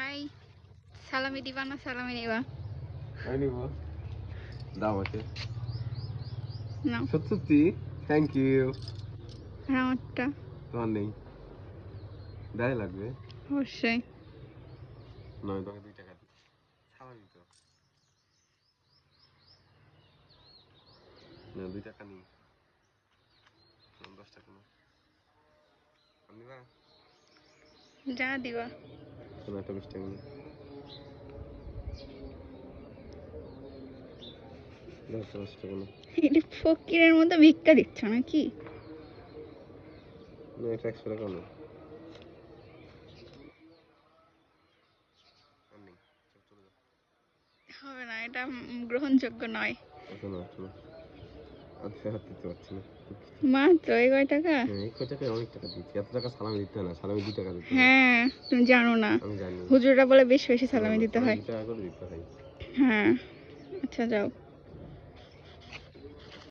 High, সালামি দিবা না সালামি নিবা? আমি নিব। দাও আমাকে। নাও। সত্যি থ্যাংক ইউ। আর আমারটা? তোমার নেই, দেয় লাগবে অবশ্যই। নয়, তোমাকে 2 টাকা দিই। সালামি তো না, 2 টাকা নিই। 10 টাকা না, নিবা? যা দিবা। শোনো, একটা 20 টাকা নিই। দাও, 10 টাকা না। এটা ফকিরের মতো ভিক্ষা দিচ্ছ নাকি? না, এটা 100 টাকা না। আর নেই, চলে যাও। হবে না, এটা গ্রহণযোগ্য নয়। আচ্ছা না, শোনো, আচ্ছা হাত দিতে পারছি না। মাত্র এই কয় টাকা? হ্যাঁ, এই কয় টাকায় অনেক টাকা দিচ্ছি। এত টাকা সালামি দিতে হয় না, সালামি 2 টাকা দিতে হয়। হ্যাঁ, তুমি জানো না, আমি জানি। হুজুররা বলে বেশি বেশি না সালামি না, দিতে সালামি হয়। 2 টাকা করে দিতে হয়। হ্যাঁ, আচ্ছা যাও।